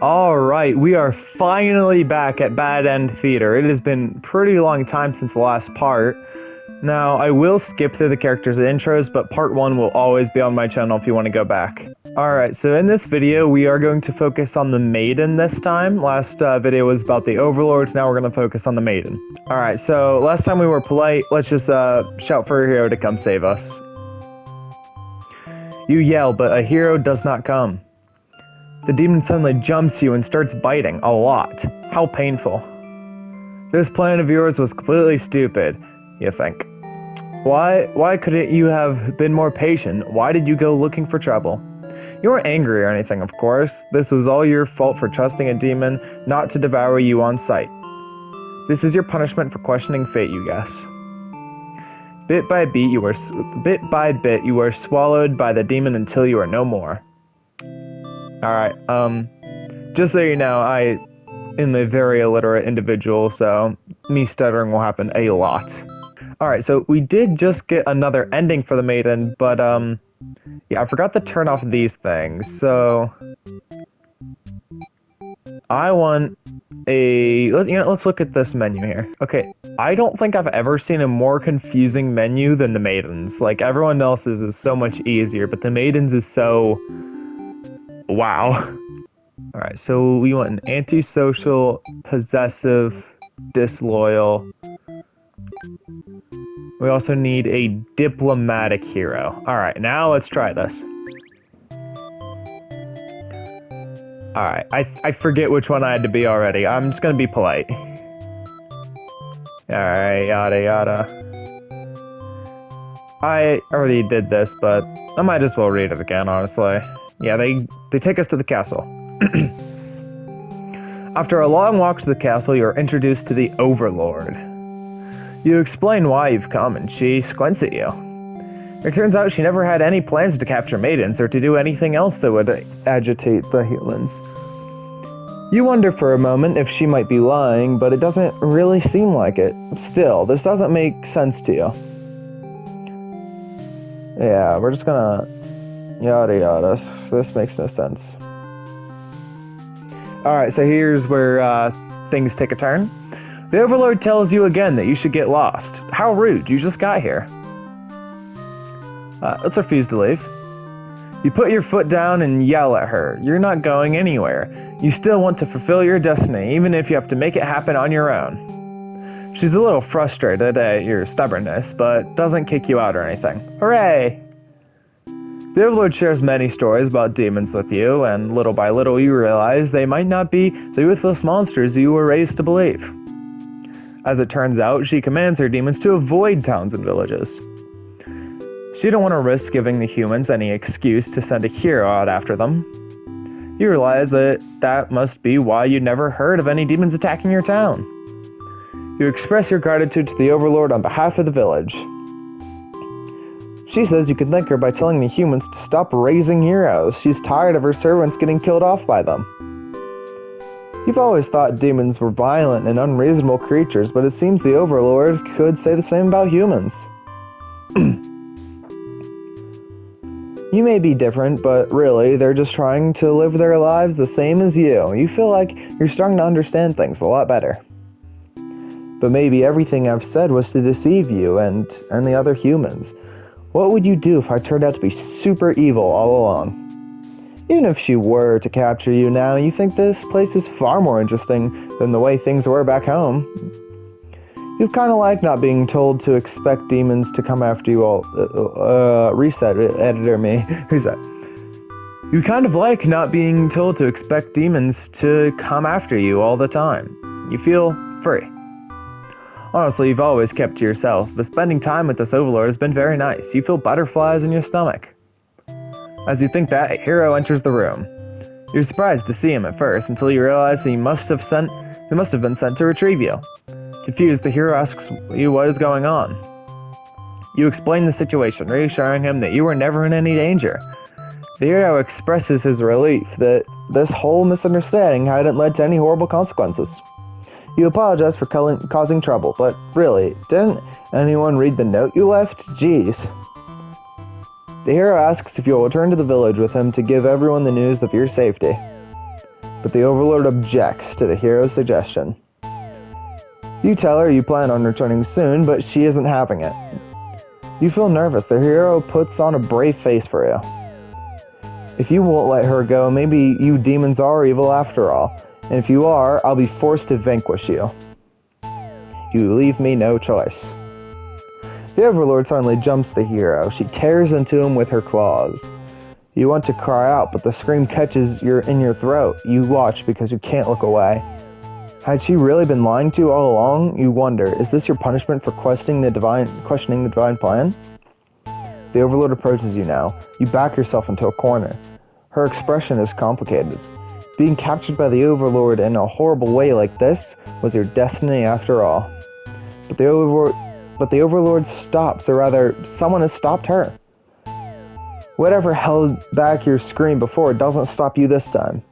Alright, we are finally back at Bad End Theater. It has been a pretty long time since the last part. Now, I will skip through the characters' intros, but part 1 will always be on my channel if you want to go back. Alright, so in this video, we are going to focus on the Maiden this time. Last video was about the Overlord, now we're going to focus on the Maiden. Alright, so last time we were polite, let's just shout for a hero to come save us. You yell, but a hero does not come. The demon suddenly jumps you and starts biting, a lot. How painful. This plan of yours was completely stupid, you think. Why couldn't you have been more patient? Why did you go looking for trouble? You weren't angry or anything, of course. This was all your fault for trusting a demon not to devour you on sight. This is your punishment for questioning fate, you guess. Bit by bit, you were swallowed by the demon until you are no more. Alright, just so you know, I am a very illiterate individual, so me stuttering will happen a lot. Alright, so we did just get another ending for the Maiden, but, yeah, I forgot to turn off these things, so I want let's look at this menu here. Okay, I don't think I've ever seen a more confusing menu than the Maiden's. Like, everyone else's is so much easier, but the Maiden's is so... wow. Alright, so we want an antisocial, possessive, disloyal. We also need a diplomatic hero. Alright, now let's try this. Alright, I forget which one I had to be already. I'm just gonna be polite. Alright, yada yada. I already did this, but I might as well read it again, honestly. Yeah, they take us to the castle. After a long walk to the castle, you're introduced to the Overlord. You explain why you've come, and she squints at you. It turns out she never had any plans to capture maidens or to do anything else that would agitate the humans. You wonder for a moment if she might be lying, but it doesn't really seem like it. Still, this doesn't make sense to you. Yeah, we're just gonna... yada yada. This makes no sense. Alright, so here's where things take a turn. The Overlord tells you again that you should get lost. How rude, you just got here. Let's refuse to leave. You put your foot down and yell at her. You're not going anywhere. You still want to fulfill your destiny, even if you have to make it happen on your own. She's a little frustrated at your stubbornness, but doesn't kick you out or anything. Hooray! The Overlord shares many stories about demons with you, and little by little you realize they might not be the ruthless monsters you were raised to believe. As it turns out, she commands her demons to avoid towns and villages. She don't want to risk giving the humans any excuse to send a hero out after them. You realize that must be why you never heard of any demons attacking your town. You express your gratitude to the Overlord on behalf of the village. She says you can thank her by telling the humans to stop raising heroes. She's tired of her servants getting killed off by them. You've always thought demons were violent and unreasonable creatures, but it seems the Overlord could say the same about humans. You may be different, but really, they're just trying to live their lives the same as you. You feel like you're starting to understand things a lot better. But maybe everything I've said was to deceive you and the other humans. What would you do if I turned out to be super evil all along? Even if she were to capture you now, you think this place is far more interesting than the way things were back home. You'd kind of like not being told to expect demons to come after you all... reset, editor me. Who's that? You kind of like not being told to expect demons to come after you all the time. You feel free. Honestly, you've always kept to yourself, but spending time with this Overlord has been very nice. You feel butterflies in your stomach. As you think that, a hero enters the room. You're surprised to see him at first, until you realize he must have been sent to retrieve you. Confused, the hero asks you what is going on. You explain the situation, reassuring him that you were never in any danger. The hero expresses his relief that this whole misunderstanding hadn't led to any horrible consequences. You apologize for causing trouble, but really, didn't anyone read the note you left? Jeez. The hero asks if you'll return to the village with him to give everyone the news of your safety. but the Overlord objects to the hero's suggestion. You tell her you plan on returning soon, but she isn't having it. You feel nervous. The hero puts on a brave face for you. If you won't let her go, maybe you demons are evil after all, and if you are, I'll be forced to vanquish you. You leave me no choice. The Overlord suddenly jumps the hero. She tears into him with her claws. You want to cry out, but the scream catches in your throat. You watch because you can't look away. Had she really been lying to you all along? You wonder, is this your punishment for questioning the divine plan? The Overlord approaches you now. You back yourself into a corner. Her expression is complicated. Being captured by the Overlord in a horrible way like this was your destiny after all. But the Overlord stops, or rather, someone has stopped her. Whatever held back your scream before doesn't stop you this time.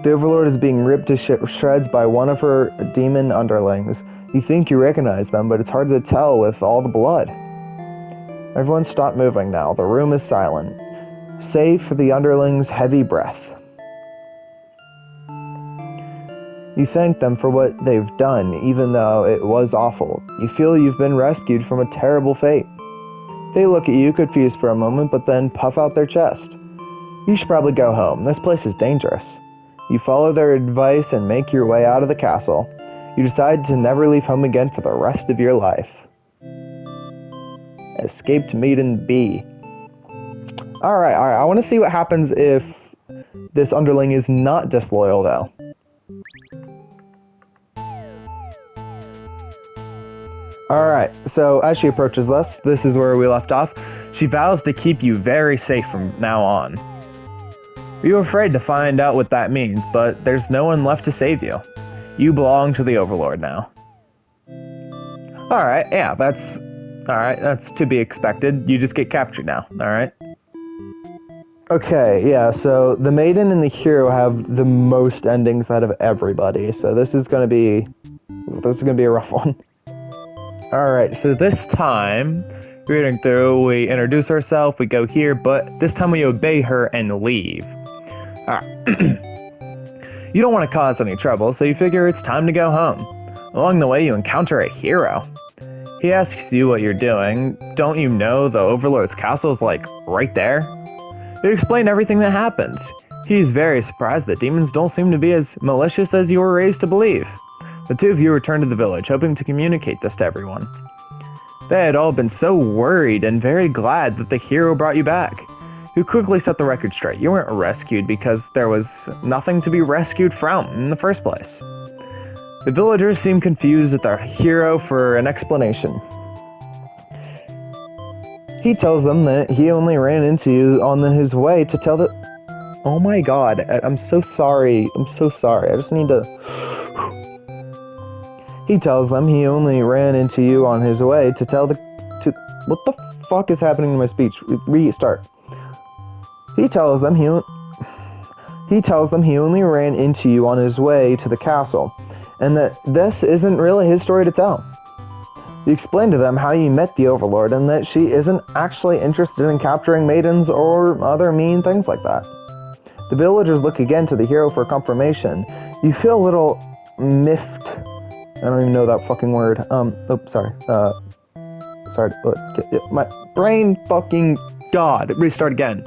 The Overlord is being ripped to shreds by one of her demon underlings. You think you recognize them, but it's hard to tell with all the blood. Everyone stop moving now. The room is silent, save for the underling's heavy breath. You thank them for what they've done, even though it was awful. You feel you've been rescued from a terrible fate. They look at you, confused for a moment, but then puff out their chest. You should probably go home. This place is dangerous. You follow their advice and make your way out of the castle. You decide to never leave home again for the rest of your life. Escaped Maiden B. Alright, I want to see what happens if this underling is not disloyal, though. Alright, so as she approaches us, this is where we left off. She vows to keep you very safe from now on. You're afraid to find out what that means, but there's no one left to save you. You belong to the Overlord now. Alright, yeah, that's to be expected. You just get captured now, alright? Okay, yeah, so the Maiden and the Hero have the most endings out of everybody, so this is gonna be a rough one. Alright, so this time, reading through, we introduce ourselves, we go here, but this time we obey her and leave. Alright. You don't want to cause any trouble, so you figure it's time to go home. Along the way, you encounter a hero. He asks you what you're doing. Don't you know the Overlord's castle is, like, right there? You explain everything that happened. He's very surprised that demons don't seem to be as malicious as you were raised to believe. The two of you return to the village, hoping to communicate this to everyone. They had all been so worried and very glad that the hero brought you back. You quickly set the record straight. You weren't rescued because there was nothing to be rescued from in the first place. The villagers seem confused with our hero for an explanation. He tells them that he only ran into you on his way to tell the... Oh my god, I'm so sorry. I just need to... He tells them he only ran into you on his way to tell the... What the fuck is happening to my speech? Restart. He tells them he only ran into you on his way to the castle, and that this isn't really his story to tell. You explain to them how you met the Overlord, and that she isn't actually interested in capturing maidens or other mean things like that. The villagers look again to the hero for confirmation. You feel a little miffed. I don't even know that fucking word. My brain fucking god. Restart again.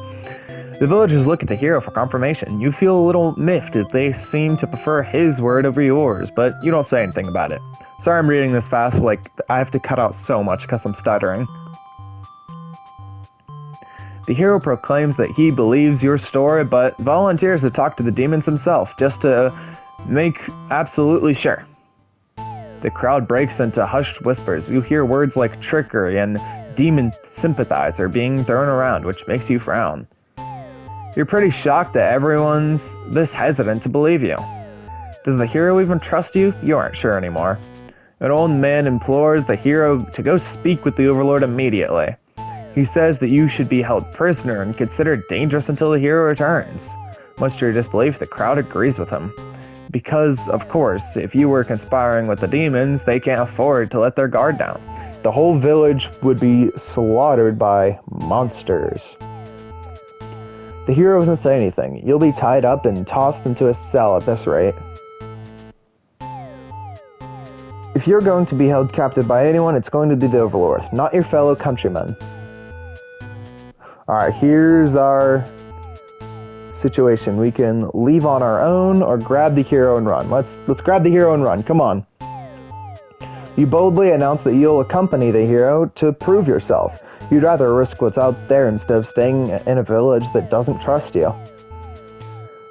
The villagers look at the hero for confirmation. You feel a little miffed as they seem to prefer his word over yours, but you don't say anything about it. Sorry I'm reading this fast, like, I have to cut out so much because I'm stuttering. The hero proclaims that he believes your story, but volunteers to talk to the demons himself, just to make absolutely sure. The crowd breaks into hushed whispers. You hear words like trickery and demon sympathizer being thrown around, which makes you frown. You're pretty shocked that everyone's this hesitant to believe you. Does the hero even trust you? You aren't sure anymore. An old man implores the hero to go speak with the Overlord immediately. He says that you should be held prisoner and considered dangerous until the hero returns. Much to your disbelief, the crowd agrees with him. Because, of course, if you were conspiring with the demons, they can't afford to let their guard down. The whole village would be slaughtered by monsters. The hero doesn't say anything. You'll be tied up and tossed into a cell at this rate. If you're going to be held captive by anyone, it's going to be the Overlord, not your fellow countrymen. Alright, here's our situation. We can leave on our own or grab the hero and run. Let's grab the hero and run. Come on. You boldly announce that you'll accompany the hero to prove yourself. You'd rather risk what's out there instead of staying in a village that doesn't trust you.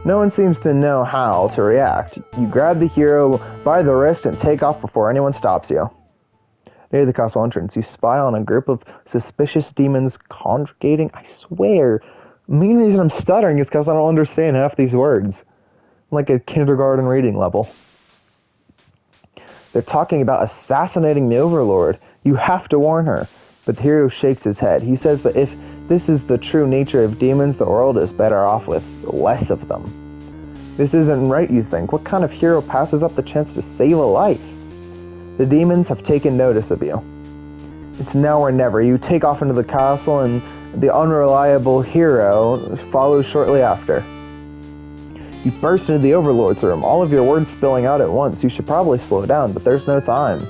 No one seems to know how to react. You grab the hero by the wrist and take off before anyone stops you. Near the castle entrance, you spy on a group of suspicious demons congregating. I swear, the main reason I'm stuttering is because I don't understand half these words. I'm like a kindergarten reading level. They're talking about assassinating the Overlord. You have to warn her. But the hero shakes his head. He says that if this is the true nature of demons, the world is better off with less of them. This isn't right, you think. What kind of hero passes up the chance to save a life? The demons have taken notice of you. It's now or never. You take off into the castle and the unreliable hero follows shortly after. You burst into the Overlord's room, all of your words spilling out at once. You should probably slow down, but there's no time.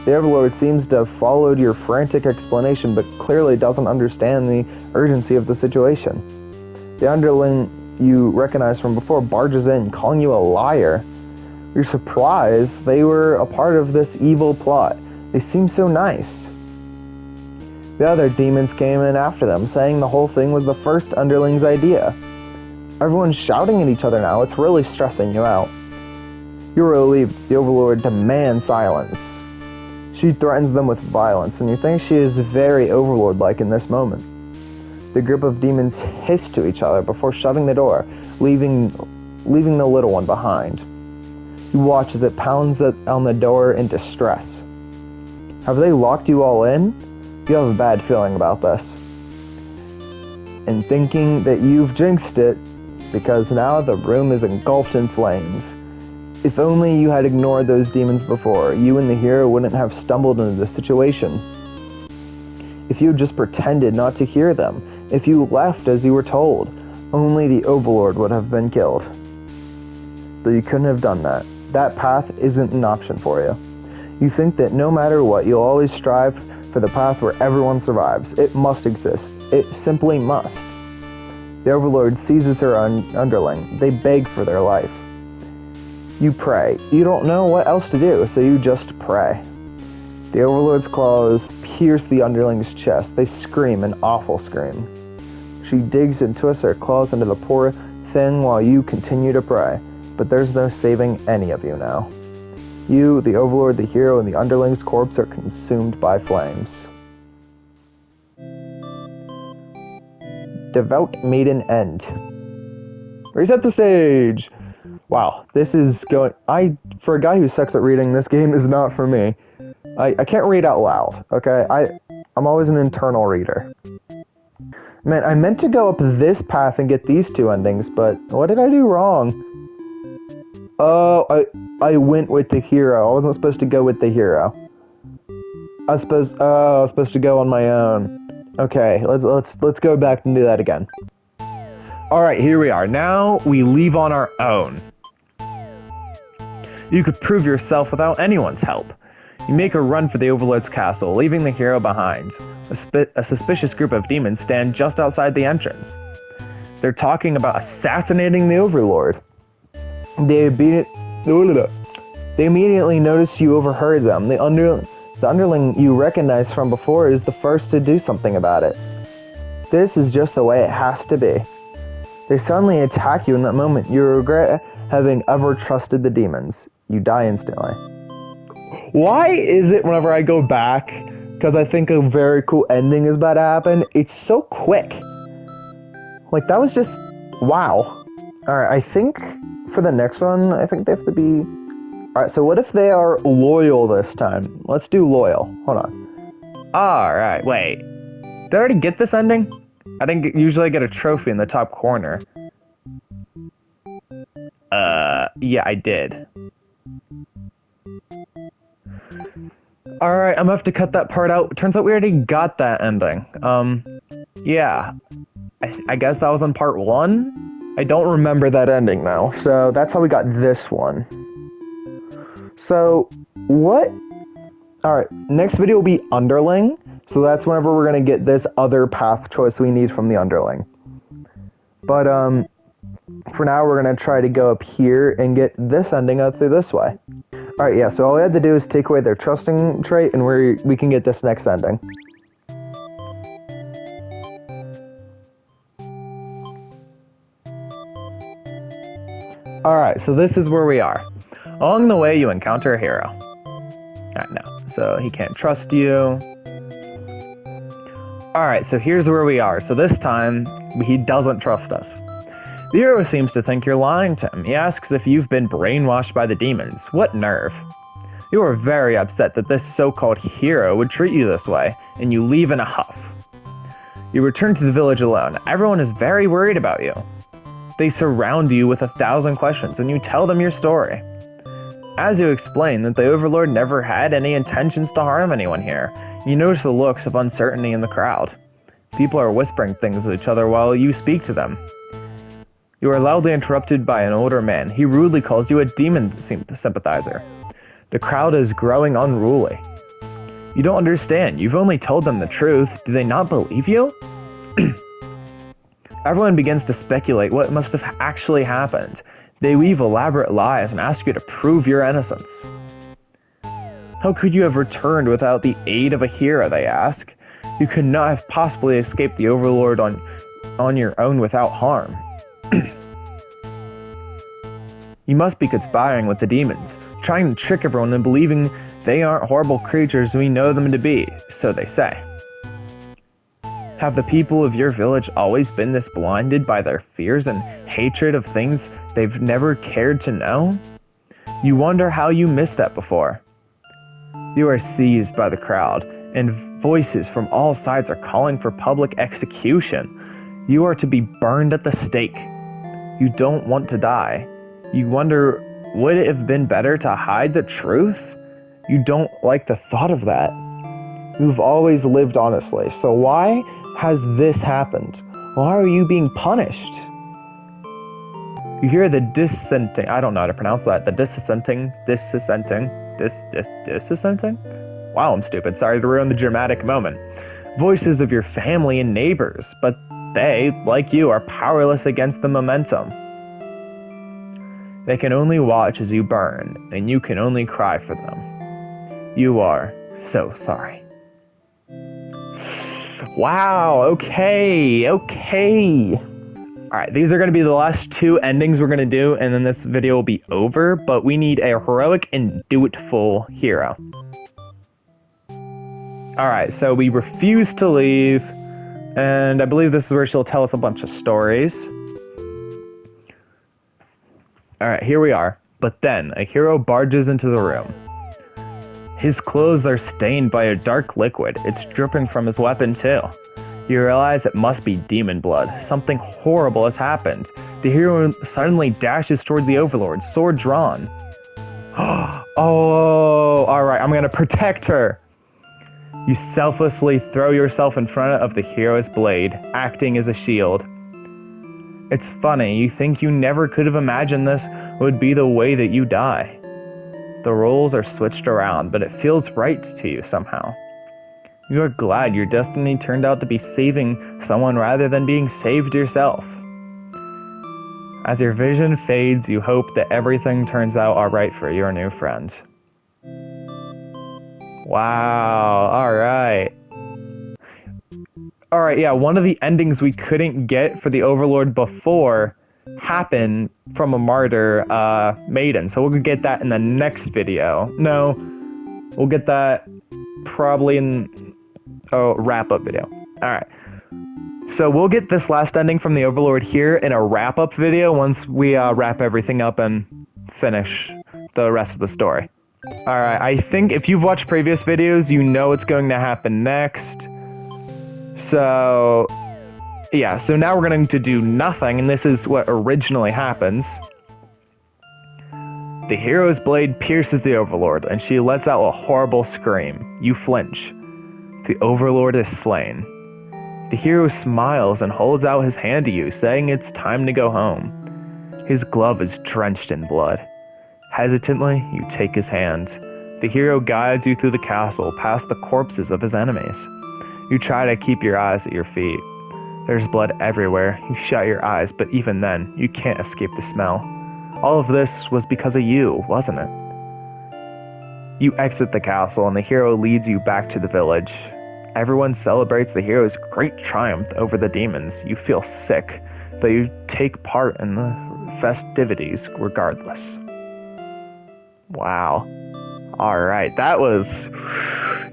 The Overlord seems to have followed your frantic explanation, but clearly doesn't understand the urgency of the situation. The underling you recognize from before barges in, calling you a liar. You're surprised they were a part of this evil plot. They seem so nice. The other demons came in after them, saying the whole thing was the first underling's idea. Everyone's shouting at each other now. It's really stressing you out. You're relieved. The Overlord demands silence. She threatens them with violence, and you think she is very Overlord-like in this moment. The group of demons hiss to each other before shutting the door, leaving the little one behind. You watch as it pounds on the door in distress. Have they locked you all in? You have a bad feeling about this. And thinking that you've jinxed it, because now the room is engulfed in flames. If only you had ignored those demons before, you and the hero wouldn't have stumbled into this situation. If you just pretended not to hear them, if you left as you were told, only the Overlord would have been killed. But you couldn't have done that. That path isn't an option for you. You think that no matter what, you'll always strive for the path where everyone survives. It must exist. It simply must. The Overlord seizes her underling. They beg for their life. You pray. You don't know what else to do, so you just pray. The Overlord's claws pierce the underling's chest. They scream an awful scream. She digs and twists her claws into the poor thing while you continue to pray. But there's no saving any of you now. You, the Overlord, the hero, and the underling's corpse are consumed by flames. Devout Maiden End. Reset the stage! Wow, this is going... For a guy who sucks at reading, this game is not for me. I can't read out loud, okay? I'm always an internal reader. Man, I meant to go up this path and get these two endings, but what did I do wrong? Oh, I went with the hero. I wasn't supposed to go with the hero. I was supposed to go on my own. Okay, let's go back and do that again. Alright, here we are. Now we leave on our own. You could prove yourself without anyone's help. You make a run for the Overlord's castle, leaving the hero behind. A suspicious group of demons stand just outside the entrance. They're talking about assassinating the Overlord. They immediately notice you overheard them. The underling you recognize from before is the first to do something about it. This is just the way it has to be. They suddenly attack you in that moment. You regret having ever trusted the demons. You die instantly. Why is it whenever I go back, because I think a very cool ending is about to happen, it's so quick? Like, that was just... wow. Alright, I think for the next one, I think they have to be... Alright, so what if they are loyal this time? Let's do loyal. Hold on. Alright, wait. Did I already get this ending? I didn't usually get a trophy in the top corner. Yeah, I did. Alright, I'm gonna have to cut that part out. Turns out we already got that ending. Yeah. I I guess that was in part 1? I don't remember that ending now, so that's how we got this one. So, what? Alright, next video will be Underling, so that's whenever we're going to get this other path choice we need from the Underling. But, for now, we're going to try to go up here and get this ending out through this way. Alright, yeah, so all we had to do is take away their trusting trait, and we can get this next ending. Alright, so this is where we are. Along the way, you encounter a hero. No, so he can't trust you. Alright, so here's where we are. So this time, he doesn't trust us. The hero seems to think you're lying to him. He asks if you've been brainwashed by the demons. What nerve. You are very upset that this so-called hero would treat you this way, and you leave in a huff. You return to the village alone. Everyone is very worried about you. They surround you with 1,000 questions, and you tell them your story. As you explain that the Overlord never had any intentions to harm anyone here, you notice the looks of uncertainty in the crowd. People are whispering things to each other while you speak to them. You are loudly interrupted by an older man. He rudely calls you a demon sympathizer. The crowd is growing unruly. You don't understand. You've only told them the truth. Do they not believe you? Everyone begins to speculate what must have actually happened. They weave elaborate lies and ask you to prove your innocence. How could you have returned without the aid of a hero, they ask. You could not have possibly escaped the Overlord on your own without harm. You must be conspiring with the demons, trying to trick everyone into believing they aren't horrible creatures we know them to be, so they say. Have the people of your village always been this blinded by their fears and hatred of things they've never cared to know? You wonder how you missed that before. You are seized by the crowd, and voices from all sides are calling for public execution. You are to be burned at the stake. You don't want to die. You wonder, would it have been better to hide the truth? You don't like the thought of that. You've always lived honestly, so why has this happened? Why are you being punished? You hear the dissenting, I don't know how to pronounce that, the dissenting? Wow, I'm stupid, sorry to ruin the dramatic moment. Voices of your family and neighbors, but they, like you, are powerless against the momentum. They can only watch as you burn, and you can only cry for them. You are so sorry. Wow, okay. Alright, these are going to be the last 2 endings we're going to do, and then this video will be over, but we need a heroic and dutiful hero. Alright, so we refuse to leave, and I believe this is where she'll tell us a bunch of stories. Alright, here we are. But then, a hero barges into the room. His clothes are stained by a dark liquid. It's dripping from his weapon too. You realize it must be demon blood. Something horrible has happened. The hero suddenly dashes toward the Overlord, sword drawn. Oh, alright, I'm gonna protect her. You selflessly throw yourself in front of the hero's blade, acting as a shield. It's funny, you think you never could have imagined this would be the way that you die. The roles are switched around, but it feels right to you somehow. You are glad your destiny turned out to be saving someone rather than being saved yourself. As your vision fades, you hope that everything turns out alright for your new friend. Wow, alright. Alright, yeah, one of the endings we couldn't get for the Overlord before happened from a martyr maiden, so we'll get that in the next video. No, we'll get that probably in a wrap-up video. Alright, so we'll get this last ending from the Overlord here in a wrap-up video once we wrap everything up and finish the rest of the story. Alright, I think if you've watched previous videos, you know what's going to happen next. So yeah, so now we're going to do nothing, and this is what originally happens. The hero's blade pierces the Overlord, and she lets out a horrible scream. You flinch. The Overlord is slain. The hero smiles and holds out his hand to you, saying it's time to go home. His glove is drenched in blood. Hesitantly, you take his hand. The hero guides you through the castle, past the corpses of his enemies. You try to keep your eyes at your feet. There's blood everywhere. You shut your eyes, but even then, you can't escape the smell. All of this was because of you, wasn't it? You exit the castle, and the hero leads you back to the village. Everyone celebrates the hero's great triumph over the demons. You feel sick, but you take part in the festivities regardless. Wow. Alright, that was...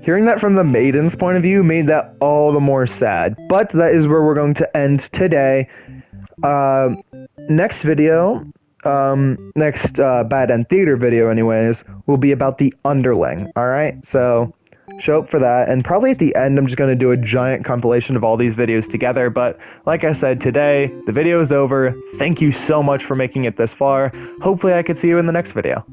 Hearing that from the maiden's point of view made that all the more sad. But that is where we're going to end today. Next video, next Bad End Theater video anyways, will be about the underling. Alright, so show up for that. And probably at the end I'm just going to do a giant compilation of all these videos together. But like I said, today the video is over. Thank you so much for making it this far. Hopefully I could see you in the next video.